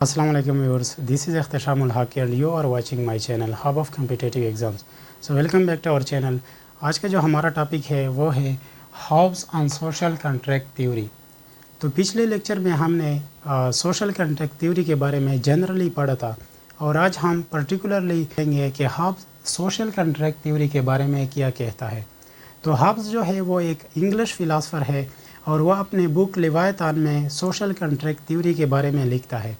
Assalamu alaikum viewers, this is Ikhtishamul Haqi and you are watching my channel Hub of Competitive Exams. So welcome back to our channel. आज का जो हमारा topic है वो है Hobbes on social contract theory. तो पिछले lecture में हमने सोशल कॉन्ट्रैक्ट थ्योरी के बारे में जनरली पढ़ा था और आज हम पर्टिकुलरली देखेंगे कि हॉब्स सोशल कॉन्ट्रैक्ट थ्योरी के बारे में क्या कहता है। तो हॉब्स जो है वो एक इंग्लिश फ़िलासफ़र है और वह अपने बुक लेवायतान में सोशल कॉन्ट्रैक्ट थ्योरी के बारे में लिखता है।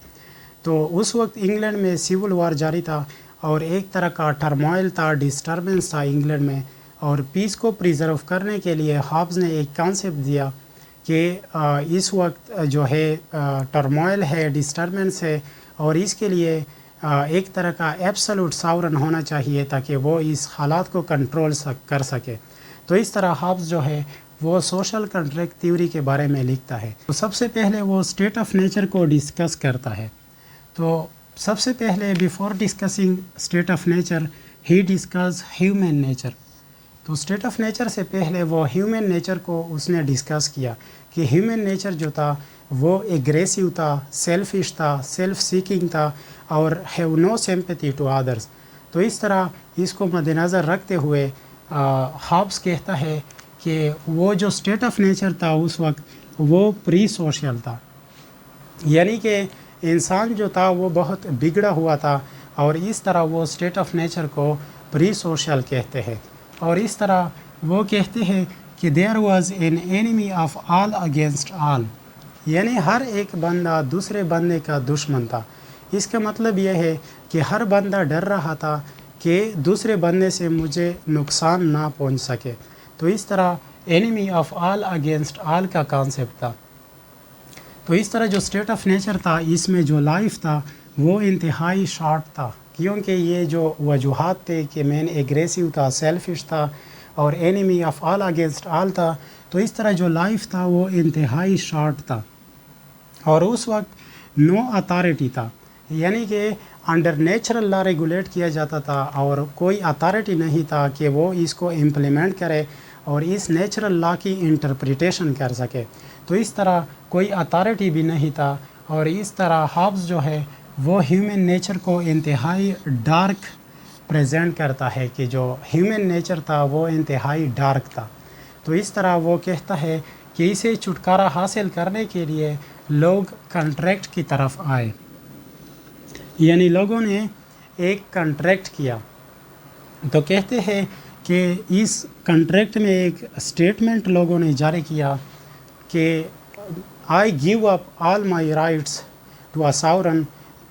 तो उस वक्त इंग्लैंड में सिविल वार जारी था और एक तरह का टर्मोइल था, डिस्टर्बेंस था इंग्लैंड में, और पीस को प्रिजर्व करने के लिए हॉब्स ने एक कॉन्सेप्ट दिया कि इस वक्त जो है टर्मोइल है, डिस्टर्बेंस है और इसके लिए एक तरह का एब्सोल्यूट सॉवरेन होना चाहिए ताकि वो इस हालात को कंट्रोल कर सके। तो इस तरह हॉब्स जो है वो सोशल कॉन्ट्रैक्ट थ्योरी के बारे में लिखता है। तो सबसे पहले वो स्टेट ऑफ नेचर को डिस्कस करता है। तो सबसे पहले before discussing state of nature he discuss human nature. तो स्टेट ऑफ नेचर से पहले वो ह्यूमन नेचर को उसने डिस्कस किया कि ह्यूमन नेचर जो था वो एग्रेसिव था, सेल्फिश था, सेल्फ सीकिंग था और have no sympathy to others. तो इस तरह इसको मद्देनज़र रखते हुए हॉब्स कहता है कि वो जो स्टेट ऑफ नेचर था उस वक्त वो प्री सोशल था, यानी कि इंसान जो था वो बहुत बिगड़ा हुआ था और इस तरह वो स्टेट ऑफ नेचर को प्री सोशल कहते हैं। और इस तरह वो कहते हैं कि there was an enemy of all against all, यानी हर एक बंदा दूसरे बंदे का दुश्मन था। इसका मतलब यह है कि हर बंदा डर रहा था कि दूसरे बंदे से मुझे नुकसान ना पहुंच सके। तो इस तरह enemy of all against all का कॉन्सेप्ट था। तो इस तरह जो स्टेट ऑफ नेचर था इसमें जो लाइफ था वो इंतहाई शॉर्ट था, क्योंकि ये जो वजूहात थे कि मैन एग्रेसिव था, सेल्फिश था और enemy of all against all था। तो इस तरह जो लाइफ था वो इंतहाई शॉर्ट था और उस वक्त नो अथॉरिटी था, यानी कि अंडर नेचुरल लॉ रेगुलेट किया जाता था और कोई अथॉरिटी नहीं था कि वो इसको इम्प्लीमेंट करे और इस नेचुरल लॉ की इंटरप्रिटेशन कर सके। तो इस तरह कोई अथॉरिटी भी नहीं था और इस तरह हॉब्स जो है वो ह्यूमन नेचर को इंतहाई डार्क प्रेजेंट करता है कि जो ह्यूमन नेचर था वो इंतहाई डार्क था। तो इस तरह वो कहता है कि इसे छुटकारा हासिल करने के लिए लोग कॉन्ट्रैक्ट की तरफ आए, यानी लोगों ने एक कॉन्ट्रैक्ट किया। तो कहते हैं कि इस कॉन्ट्रैक्ट में एक स्टेटमेंट लोगों ने जारी किया कि I give up all my rights to a sovereign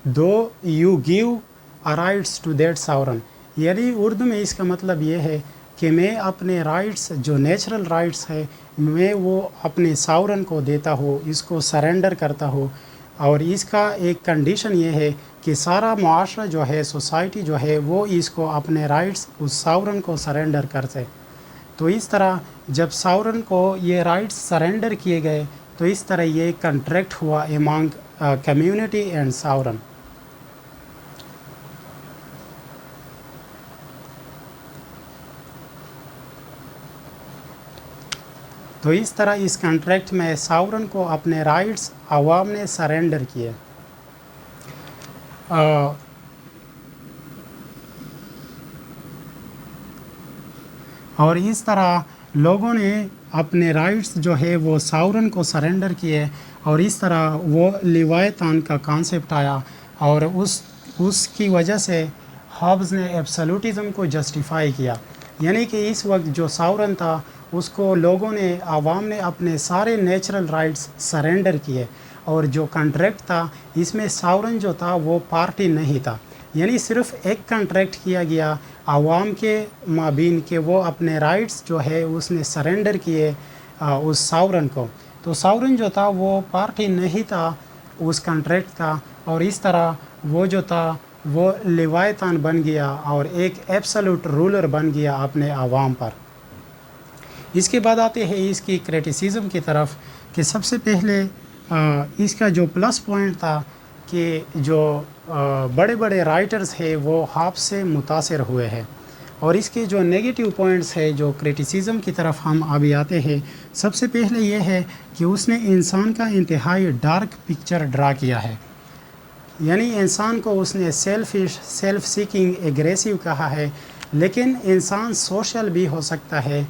though you give a rights to that sovereign, यानी उर्दू में इसका मतलब ये है कि मैं अपने राइट्स जो नेचुरल राइट्स है मैं वो अपने सॉवरेन को देता हूँ, इसको सरेंडर करता हूँ। और इसका एक कंडीशन ये है कि सारा मुआशरा जो है, सोसाइटी जो है वो इसको अपने राइट्स उस सॉवरेन को सरेंडर करते। तो इस तरह जब सॉवरेन को ये राइट्स सरेंडर किए गए तो इस तरह ये कॉन्ट्रैक्ट हुआ अमंग कम्युनिटी एंड सॉवरेन। तो इस तरह इस कॉन्ट्रैक्ट में सॉवरेन को अपने राइट्स अवाम ने सरेंडर किए। और इस तरह लोगों ने अपने राइट्स जो है वो सॉवरेन को सरेंडर किए और इस तरह वो लेवायतान का कॉन्सेप्ट आया और उसकी वजह से हॉब्स ने एब्सोल्यूटिज्म को जस्टिफाई किया, यानी कि इस वक्त जो सॉवरेन था उसको लोगों ने, आवाम ने अपने सारे नेचुरल राइट्स सरेंडर किए और जो कॉन्ट्रैक्ट था इसमें सॉवरेन जो था वो पार्टी नहीं था, यानी सिर्फ एक कॉन्ट्रैक्ट किया गया आवाम के माबीन के वो अपने राइट्स जो है उसने सरेंडर किए उस सॉवरेन को। तो सॉवरेन जो था वो पार्टी नहीं था उस कॉन्ट्रैक्ट का और इस तरह वो जो था वो लेवायतान बन गया और एक एब्सोल्यूट रूलर बन गया अपने आवाम पर। इसके बाद आते हैं इसकी क्रिटिसिज्म की तरफ कि सबसे पहले इसका जो प्लस पॉइंट था कि जो बड़े बड़े राइटर्स हैं वो हॉब्स से मुतासिर हुए हैं और इसके जो नेगेटिव पॉइंट्स है, जो क्रिटिसिज्म की तरफ हम अभी आते हैं, सबसे पहले ये है कि उसने इंसान का इंतहाई डार्क पिक्चर ड्रा किया है। یعنی انسان کو اس نے سیلفش، سیلف سیکنگ، ایگریسو کہا ہے، لیکن انسان سوشل بھی ہو سکتا ہے.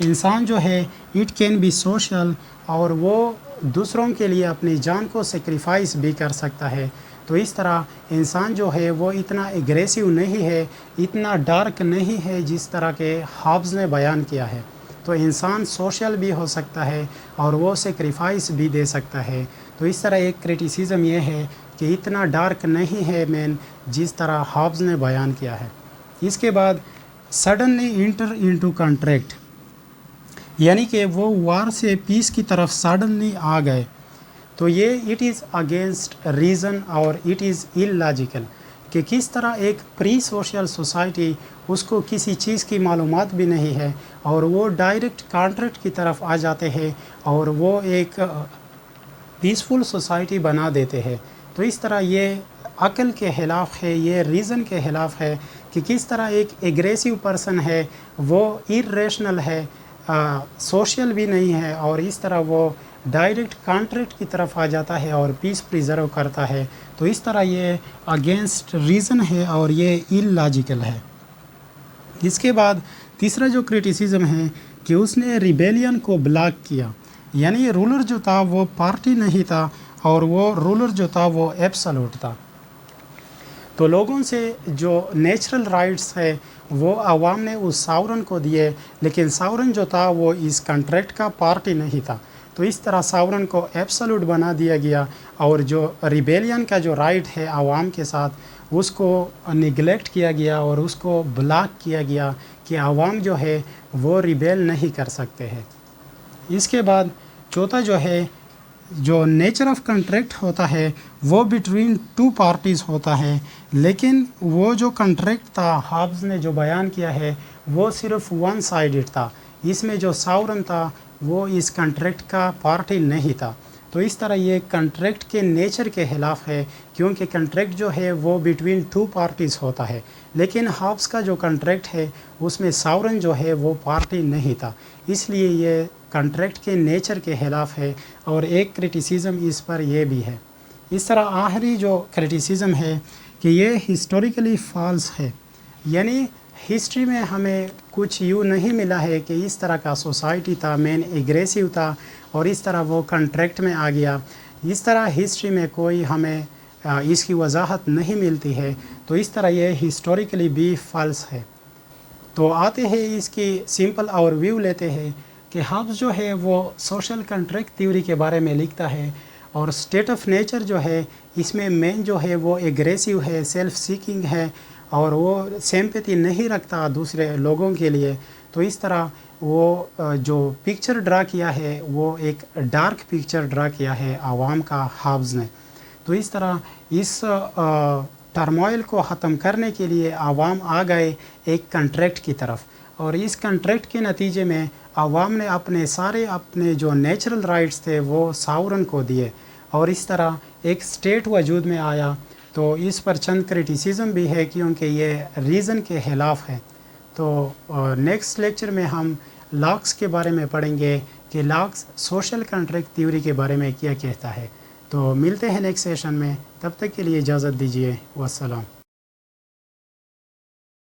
انسان جو ہے اٹ کین بی سوشل، اور وہ دوسروں کے لیے اپنی جان کو سیکریفائس بھی کر سکتا ہے. تو اس طرح انسان جو ہے وہ اتنا ایگریسو نہیں ہے، اتنا ڈارک نہیں ہے جس طرح کہ ہابز نے بیان کیا ہے. تو انسان سوشل بھی ہو سکتا ہے اور وہ سیکریفائس بھی دے سکتا ہے. تو اس طرح ایک کرٹیسزم یہ ہے کہ اتنا ڈارک نہیں ہے مین جس طرح ہابز نے بیان کیا ہے. اس کے بعد سڈنلی انٹر انٹو کنٹریکٹ، یعنی کہ وہ وار سے پیس کی طرف سڈنلی آ گئے. تو یہ اٹ از اگینسٹ ریزن اور اٹ از illogical، کہ کس طرح ایک پری سوشل سوسائٹی، اس کو کسی چیز کی معلومات بھی نہیں ہے اور وہ ڈائریکٹ کانٹریکٹ کی طرف آ جاتے ہیں اور وہ ایک پیسفل سوسائٹی بنا دیتے ہیں. تو اس طرح یہ عقل کے خلاف ہے، یہ ریزن کے خلاف ہے کہ کس طرح ایک ایگریسو پرسن ہے، وہ irrational ہے، سوشل بھی نہیں ہے، اور اس طرح وہ ڈائریکٹ کانٹریکٹ کی طرف آ جاتا ہے اور پیس پریزرو کرتا ہے. تو اس طرح یہ اگینسٹ ریزن ہے اور یہ illogical ہے. اس کے بعد تیسرا جو کرٹیسزم ہے کہ اس نے ریبیلین کو بلاک کیا، یعنی رولر جو تھا وہ پارٹی نہیں تھا اور وہ رولر جو تھا وہ ایبسلوٹ تھا. تو لوگوں سے جو نیچرل رائٹس ہے وہ عوام نے اس ساورن کو دیے، لیکن ساورن جو تھا وہ اس کنٹریکٹ کا پارٹی نہیں تھا. تو اس طرح ساورن کو ایبسلوٹ بنا دیا گیا، اور جو ریبیلین کا جو رائٹ ہے عوام کے ساتھ اس کو نگلیکٹ کیا گیا اور اس کو بلاک کیا گیا کہ عوام جو ہے وہ ریبیل نہیں کر سکتے ہیں. اس کے بعد چوتھا جو ہے، جو نیچر آف کنٹریکٹ ہوتا ہے وہ بٹوین ٹو پارٹیز ہوتا ہے، لیکن وہ جو کنٹریکٹ تھا ہابز نے جو بیان کیا ہے وہ صرف ون سائیڈڈ تھا. اس میں جو ساورن تھا وہ اس کنٹریکٹ کا پارٹی نہیں تھا. تو اس طرح یہ کنٹریکٹ کے نیچر کے خلاف ہے، کیونکہ کنٹریکٹ جو ہے وہ بٹوین ٹو پارٹیز ہوتا ہے، لیکن ہابز کا جو کنٹریکٹ ہے اس میں ساورن جو ہے وہ پارٹی نہیں تھا. اس لیے یہ کنٹریکٹ کے نیچر کے خلاف ہے، اور ایک کرٹیسزم اس پر یہ بھی ہے. اس طرح آخری جو کرٹیسزم ہے کہ یہ ہسٹوریکلی فالس ہے، یعنی ہسٹری میں ہمیں کچھ یوں نہیں ملا ہے کہ اس طرح کا سوسائٹی تھا، مین ایگریسو تھا اور اس طرح وہ کنٹریکٹ میں آ گیا. اس طرح ہسٹری میں کوئی ہمیں اس کی وضاحت نہیں ملتی ہے. تو اس طرح یہ ہسٹوریکلی بھی فالس ہے. تو آتے ہیں اس کی سمپل اور ویو لیتے ہیں کہ ہابز جو ہے وہ سوشل کنٹریکٹ تھیوری کے بارے میں لکھتا ہے، اور اسٹیٹ آف نیچر جو ہے اس میں مین جو ہے وہ ایگریسو ہے، سیلف سیکنگ ہے، اور وہ سیمپیتی نہیں رکھتا دوسرے لوگوں کے لیے. تو اس طرح وہ جو پکچر ڈرا کیا ہے وہ ایک ڈارک پکچر ڈرا کیا ہے عوام کا ہابز نے. تو اس طرح اس ٹرموائل کو ختم کرنے کے لیے عوام آ گئے ایک کنٹریکٹ کی طرف، اور اس کنٹریکٹ کے نتیجے میں عوام نے اپنے جو نیچرل رائٹس تھے وہ ساورن کو دیے، اور اس طرح ایک اسٹیٹ وجود میں آیا. تو اس پر چند کرٹیسزم بھی ہے کیونکہ یہ ریزن کے خلاف ہے. تو نیکسٹ لیکچر میں ہم لاکس کے بارے میں پڑھیں گے کہ لاکس سوشل کنٹریکٹ تھیوری کے بارے میں کیا کہتا ہے. تو ملتے ہیں نیکسٹ سیشن میں، تب تک کے لیے اجازت دیجیے، والسلام.